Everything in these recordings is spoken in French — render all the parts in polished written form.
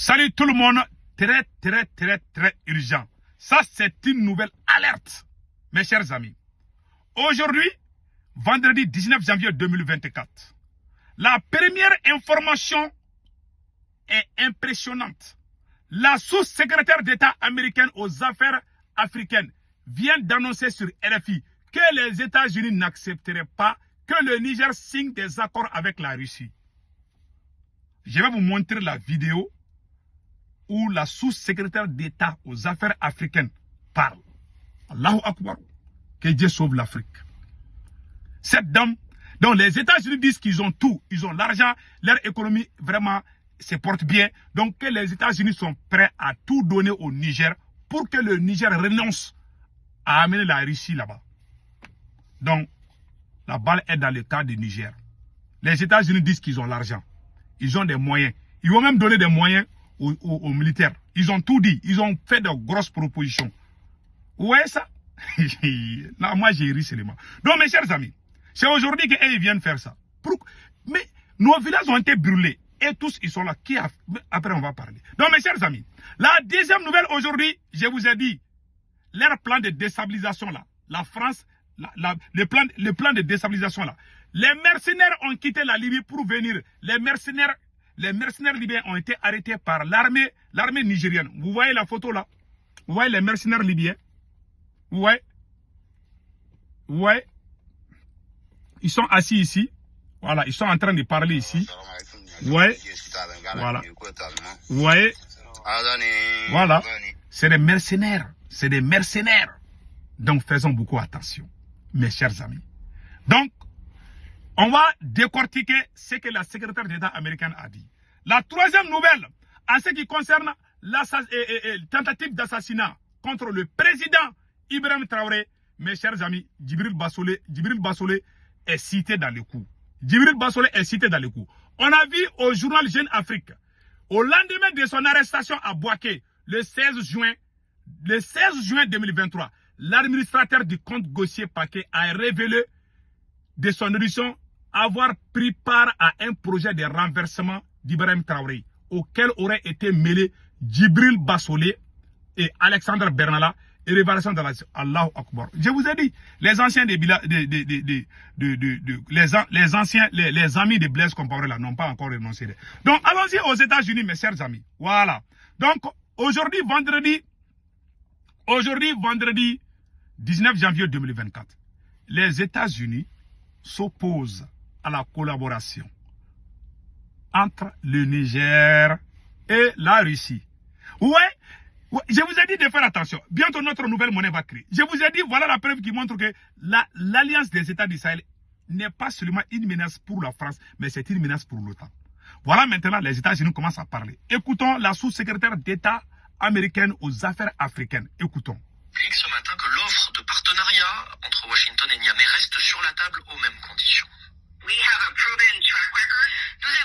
Salut tout le monde, très urgent. Ça, c'est une nouvelle alerte, mes chers amis. Aujourd'hui, vendredi 19 janvier 2024, la première information est impressionnante. La sous-secrétaire d'État américaine aux affaires africaines vient d'annoncer sur RFI que les États-Unis n'accepteraient pas que le Niger signe des accords avec la Russie. Je vais vous montrer la vidéo où la sous-secrétaire d'État aux affaires africaines parle. Allahu Akbar. Que Dieu sauve l'Afrique. Cette dame, donc les États-Unis disent qu'ils ont tout. Ils ont l'argent, leur économie vraiment se porte bien. Donc que les États-Unis sont prêts à tout donner au Niger pour que le Niger renonce à amener la Russie là-bas. Donc, la balle est dans le cas du Niger. Les États-Unis disent qu'ils ont l'argent. Ils ont des moyens. Ils vont même donner des moyens aux militaires. Ils ont tout dit. Ils ont fait de grosses propositions. Vous voyez ça? Là, moi, j'ai ri seulement. Donc, mes chers amis, c'est aujourd'hui qu'ils viennent faire ça. Mais nos villages ont été brûlés. Et tous, ils sont là. Après, on va parler. Donc, mes chers amis, la deuxième nouvelle aujourd'hui, je vous ai dit, leur plan de déstabilisation là, la France, le plan de déstabilisation là. Les mercenaires ont quitté la Libye pour venir. Les mercenaires libyens ont été arrêtés par l'armée nigérienne. Vous voyez la photo là? Vous voyez les mercenaires libyens? Vous voyez? Vous voyez? Ils sont assis ici. Voilà, ils sont en train de parler ici. Vous voyez? Voilà. Vous voyez? Voilà. C'est des mercenaires. C'est des mercenaires. Donc faisons beaucoup attention, mes chers amis. Donc, on va décortiquer ce que la secrétaire d'État américaine a dit. La troisième nouvelle, en ce qui concerne la tentative d'assassinat contre le président Ibrahim Traoré, mes chers amis, Djibril Bassolé est cité dans le coup. Djibril Bassolé est cité dans le coup. On a vu au journal Jeune Afrique, au lendemain de son arrestation à Bouaké, le 16 juin 2023, l'administrateur du compte Gossier Paquet a révélé de son audition avoir pris part à un projet de renversement d'Ibrahim Traoré, auquel auraient été mêlés Djibril Bassolé et Alexandre Bernala et révélation de la Allahu Akbar. Je vous ai dit, les anciens les amis de Blaise Compaoré là n'ont pas encore renoncé. Donc allons-y aux États-Unis, mes chers amis. Voilà. Donc aujourd'hui vendredi 19 janvier 2024, les États-Unis s'opposent à la collaboration entre le Niger et la Russie. Ouais, je vous ai dit de faire attention. Bientôt notre nouvelle monnaie va créer. Je vous ai dit, voilà la preuve qui montre que l'alliance des États d'Israël n'est pas seulement une menace pour la France, mais c'est une menace pour l'OTAN. Voilà maintenant les États-Unis commencent à parler. Écoutons la sous-secrétaire d'État américaine aux affaires africaines. Écoutons. Ce matin que l'offre de partenariat entre Washington et Niamey reste sur la table aux mêmes conditions. Nous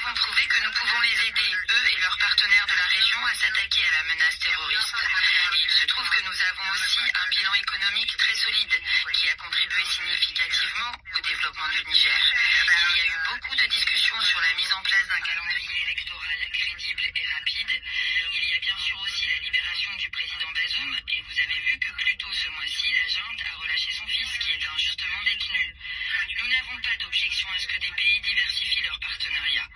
avons prouvé que nous pouvons les aider, eux et leurs partenaires de la région, à s'attaquer à la menace terroriste. Et il se trouve que nous avons aussi un bilan économique très solide qui a contribué significativement au développement du Niger. Il y a eu beaucoup de discussions sur la mise en place d'un calendrier électoral crédible et rapide. Il y a bien sûr aussi la libération du président Bazoum, et vous avez vu que plus tôt ce mois-ci, la junte a relâché son fils qui est injustement détenu. Nous n'avons pas d'objection à ce que des pays diversifient leurs partenariats.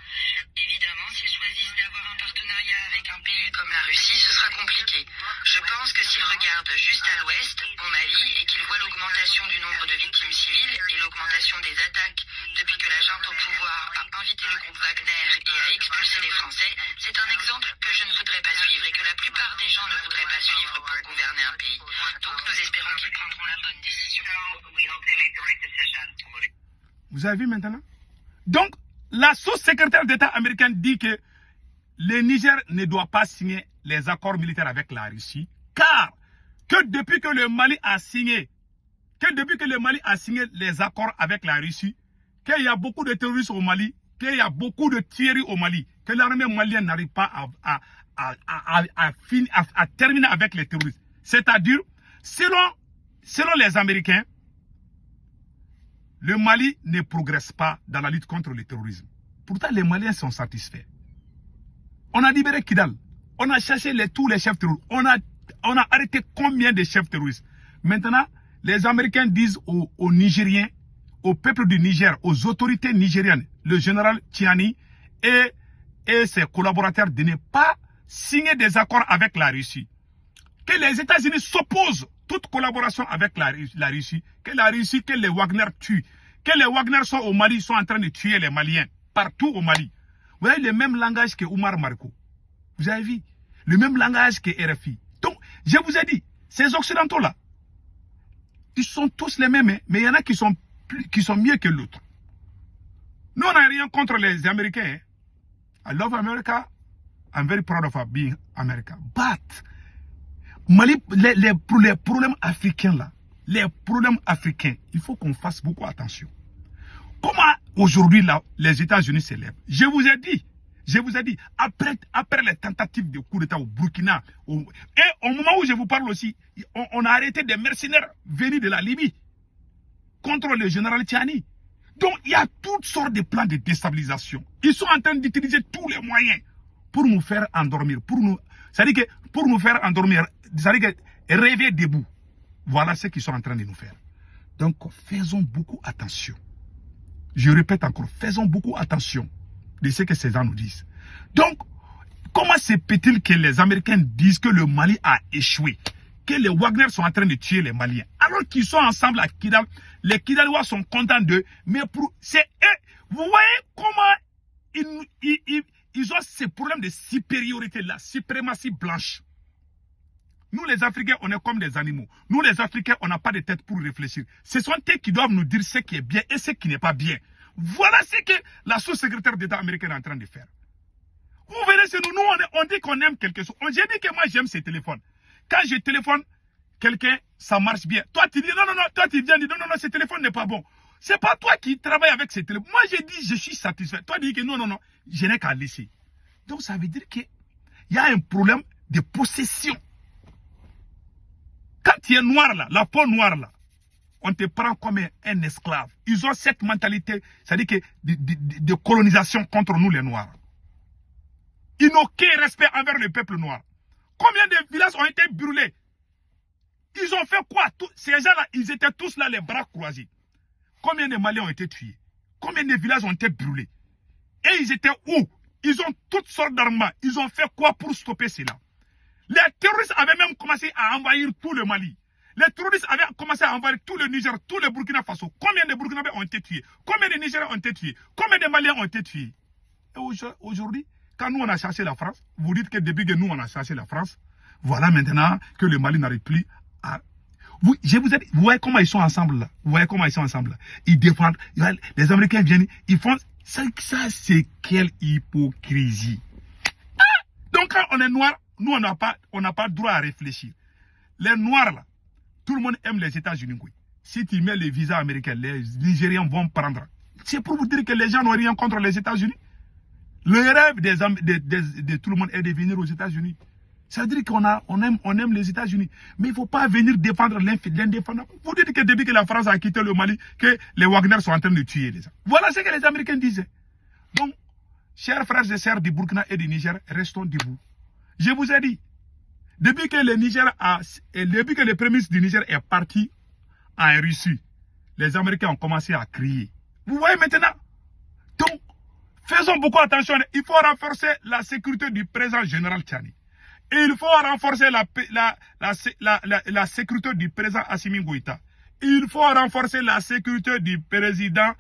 Évidemment, s'ils choisissent d'avoir un partenariat avec un pays comme la Russie, ce sera compliqué. Je pense que s'ils regardent juste à l'ouest, au Mali, et qu'ils voient l'augmentation du nombre de victimes civiles et l'augmentation des attaques depuis que la junte au pouvoir a invité le groupe Wagner et a expulsé les Français, c'est un exemple que je ne voudrais pas suivre et que la plupart des gens ne voudraient pas suivre pour gouverner un pays. Donc nous espérons qu'ils prendront la bonne décision. Vous avez vu maintenant? Donc, la sous-secrétaire d'État américaine dit que le Niger ne doit pas signer les accords militaires avec la Russie, car que depuis que le Mali a signé les accords avec la Russie, qu'il y a beaucoup de terroristes au Mali, qu'il y a beaucoup de tueries au Mali, que l'armée malienne n'arrive pas à terminer avec les terroristes. C'est-à-dire, selon les Américains, le Mali ne progresse pas dans la lutte contre le terrorisme. Pourtant, les Maliens sont satisfaits. On a libéré Kidal. On a chassé tous les chefs terroristes. On a arrêté combien de chefs terroristes? Maintenant, les Américains disent aux Nigériens, au peuple du Niger, aux autorités nigériennes, le général Tiani et ses collaborateurs de ne pas signer des accords avec la Russie. Que les États-Unis s'opposent toute collaboration avec la Russie. Que la Russie, que les Wagner tuent. Que les Wagner sont au Mali, sont en train de tuer les Maliens. Partout au Mali. Vous avez le même langage que Oumar Marko. Vous avez vu? Le même langage que RFI. Donc, je vous ai dit, ces Occidentaux-là, ils sont tous les mêmes, hein, mais il y en a qui sont mieux que l'autre. Nous, on n'a rien contre les Américains. Hein. I love America. I'm very proud of being America. But, Mali, les problèmes africains là, les problèmes africains, il faut qu'on fasse beaucoup attention. Comment aujourd'hui là, les États-Unis s'élèvent? Je vous ai dit, après les tentatives de coup d'État au Burkina, et au moment où je vous parle aussi, on a arrêté des mercenaires venus de la Libye contre le général Tiani. Donc il y a toutes sortes de plans de déstabilisation. Ils sont en train d'utiliser tous les moyens pour nous faire endormir, pour nous faire endormir, c'est-à-dire que rêver debout. Voilà ce qu'ils sont en train de nous faire. Donc faisons beaucoup attention. Je répète encore, faisons beaucoup attention de ce que ces gens nous disent. Donc, comment se peut-il que les Américains disent que le Mali a échoué, que les Wagner sont en train de tuer les Maliens, alors qu'ils sont ensemble à Kidal, les Kidalois sont contents d'eux, mais c'est eux. Vous voyez comment ils ont ces problèmes de supériorité, la suprématie blanche. Nous les Africains, on est comme des animaux. Nous les Africains, on n'a pas de tête pour réfléchir. Ce sont eux qui doivent nous dire ce qui est bien et ce qui n'est pas bien. Voilà ce que la sous-secrétaire d'État américaine est en train de faire. Vous verrez, c'est nous, on dit qu'on aime quelque chose. J'ai dit que moi j'aime ces téléphones. Quand je téléphone quelqu'un, ça marche bien. Toi tu dis non, toi tu viens dire non, ce téléphone n'est pas bon. C'est pas toi qui travailles avec ces téléphones. Moi j'ai dit je suis satisfait. Toi tu dis que non, je n'ai qu'à laisser. Donc ça veut dire qu'il y a un problème de possession. Quand tu es noir là, la peau noire là, on te prend comme un esclave. Ils ont cette mentalité, c'est-à-dire que de colonisation contre nous les noirs. Ils n'ont aucun respect envers le peuple noir. Combien de villages ont été brûlés? Ils ont fait quoi? Ces gens-là, ils étaient tous là les bras croisés. Combien de Maliens ont été tués? Combien de villages ont été brûlés? Et ils étaient où? Ils ont toutes sortes d'armements. Ils ont fait quoi pour stopper cela? Les terroristes avaient même commencé à envahir tout le Mali. Les terroristes avaient commencé à envahir tout le Niger, tout le Burkina Faso. Combien de Burkinabés ont été tués? Combien de Nigériens ont été tués? Combien de Maliens ont été tués? Et aujourd'hui, quand nous on a cherché la France, vous dites que depuis que nous on a cherché la France, voilà maintenant que le Mali n'arrive plus à... je vous ai dit, vous voyez comment ils sont ensemble là? Vous voyez comment ils sont ensemble là? Ils défendent, les Américains viennent, ils font... Ça c'est quelle hypocrisie. Donc quand on est noir, nous on n'a pas droit à réfléchir. Les noirs là, tout le monde aime les États-Unis. Si tu mets les visas américains, les Nigériens vont prendre. C'est pour vous dire que les gens n'ont rien contre les États-Unis. Le rêve de tout le monde est de venir aux États-Unis. Ça veut dire qu'on aime les États-Unis. Mais il ne faut pas venir défendre l'indéfendable. Vous dites que depuis que la France a quitté le Mali, que les Wagner sont en train de tuer les gens. Voilà ce que les Américains disaient. Donc, chers frères et sœurs du Burkina et du Niger, restons debout. Je vous ai dit, depuis que le premier ministre du Niger est parti en Russie, les Américains ont commencé à crier. Vous voyez maintenant? Donc, faisons beaucoup attention. Il faut renforcer la sécurité du président général Tiani. Et il faut renforcer la sécurité du président Assimi Goïta. Il faut renforcer la sécurité du président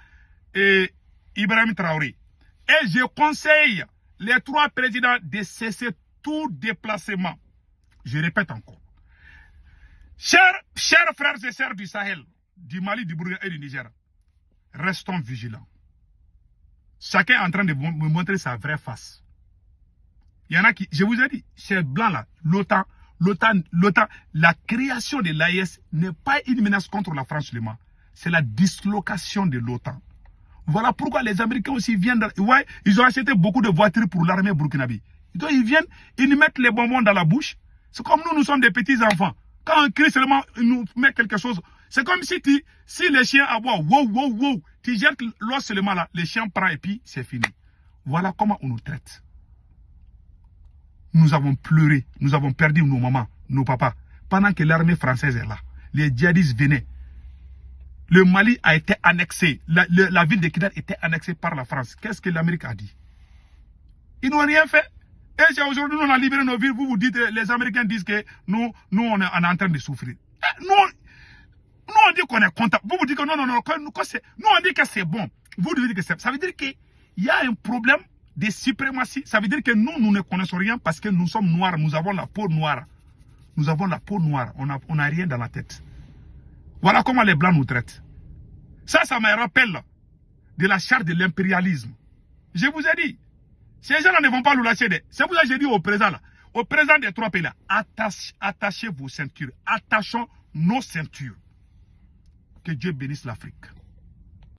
Ibrahim Traoré. Et je conseille les trois présidents de cesser tout déplacement. Je répète encore. Chers frères et sœurs du Sahel, du Mali, du Burkina et du Niger, restons vigilants. Chacun est en train de me montrer sa vraie face. Il y en a qui, je vous ai dit, ces blancs-là, l'OTAN, la création de l'AES n'est pas une menace contre la France seulement. C'est la dislocation de l'OTAN. Voilà pourquoi les Américains aussi viennent. Ouais, ils ont acheté beaucoup de voitures pour l'armée burkinabé. Donc ils viennent, ils nous mettent les bonbons dans la bouche. C'est comme nous sommes des petits enfants. Quand on crie seulement, ils nous mettent quelque chose. C'est comme si les chiens aboient, wow, tu jettes l'os seulement là, les chiens prennent et puis c'est fini. Voilà comment on nous traite. nous avons pleuré, nous avons perdu nos mamans, nos papas. Pendant que l'armée française est là, les djihadistes venaient. Le Mali a été annexé, la ville de Kidal était annexée par la France. Qu'est-ce que l'Amérique a dit? Ils n'ont rien fait. Et aujourd'hui, nous on a libéré nos villes. Vous dites, les Américains disent que nous on est en train de souffrir. Nous on dit qu'on est content. Vous dites que non, nous on dit que c'est bon. Vous dites que c'est. Ça veut dire qu'il y a un problème de suprématie. Ça veut dire que nous ne connaissons rien parce que nous sommes noirs. Nous avons la peau noire. Nous avons la peau noire. On n'a rien dans la tête. Voilà comment les Blancs nous traitent. Ça me rappelle de la charte de l'impérialisme. Je vous ai dit. Ces gens-là ne vont pas nous lâcher. C'est pour ça que j'ai dit au président, au président des 3 pays là, attachez vos ceintures. Attachons nos ceintures. Que Dieu bénisse l'Afrique.